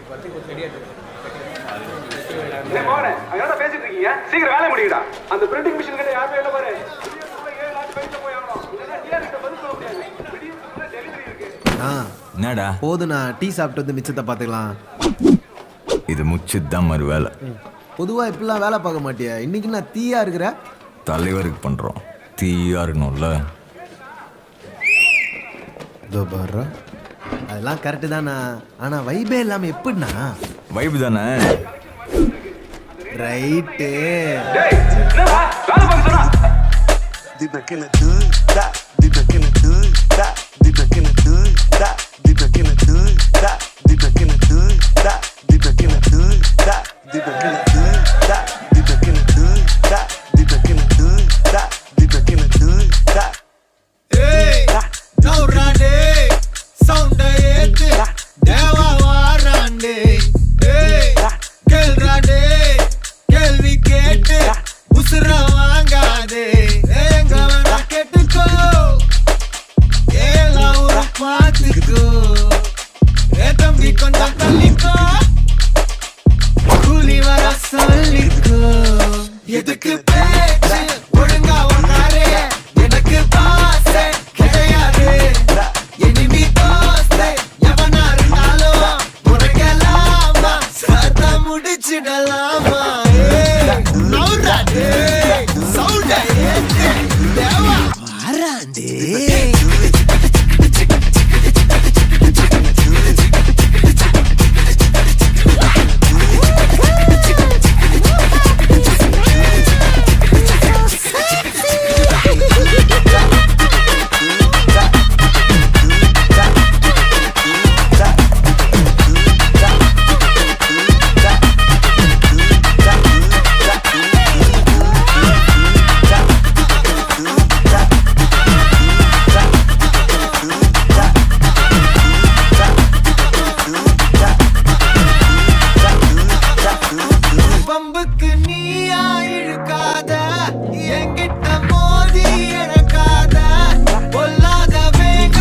பேசிட்டு இருக்கீங்க சீக்கிரம் வேலை முடியுடா. அந்த பிரிண்டிங் மிஷின் கிட்ட யாருமே இல்ல பாரு. என்னடா போதுண்ணா, டீ சாப்பிட்டு வந்து மிச்சத்தை பார்த்துக்கலாம். இது முச்சுதான் மறு வேலை. பொதுவாக இப்படிலாம் வேலை பார்க்க மாட்டியா? இன்னைக்கு நான் தீயா இருக்கிற தலைவருக்கு பண்றோம், தீயா இருக்கணும்ல. இதோ பாரு, அதெல்லாம் கரெக்டு தானா. ஆனால் வைபே இல்லாமல் எப்படிண்ணா? வைப் தானே. ரைட்டு. எதுக்கு பேச்சு ஒழுங்கா ஒன்னாரே எனக்கு பாசே கிடையாது. இனிமே தோஸ்தே எவனா இருந்தாலும் உனக்கெல்லாமா சத்த முடிச்சிடலாமா. நௌராடே சவுண்டே தேவா வாராண்டே. பம்புக்கு நீயா இழுக்காத, என்கிட்ட மோதி இறக்காத. பொல்லாத வேங்க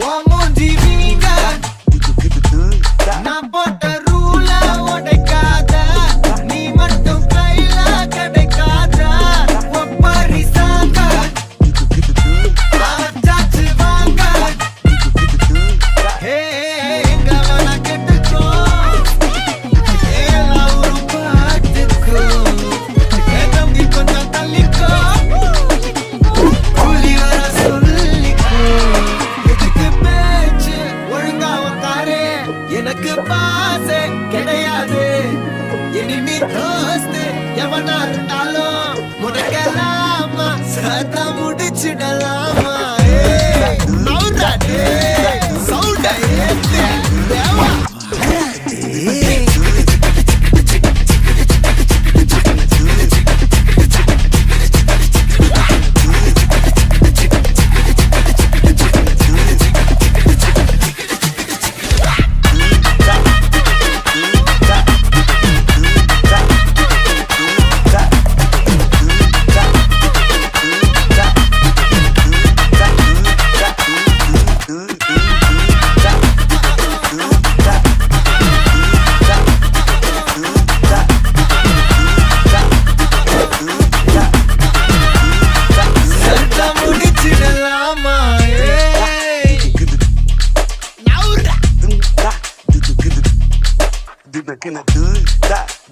உன் மூஞ்சி வீங்க. நான் போட்ட ரூல உடைக்காத, நீ மட்டும் கையில கிடைக்காத. ஒப்பாரி சாங்க சாச்சு வாங்க. ஹே எங்க வேணா கெட்டுக்கோ, எனக்கு பாசே கிடையாது. இனிமே தோஸ்து எவனா இருந்தாலும் உனக்கெல்லாமா சத்த முடிச்சிடலாமா. நௌராடே சவுண்டே தேவா வாராண்டே. Gonna do that.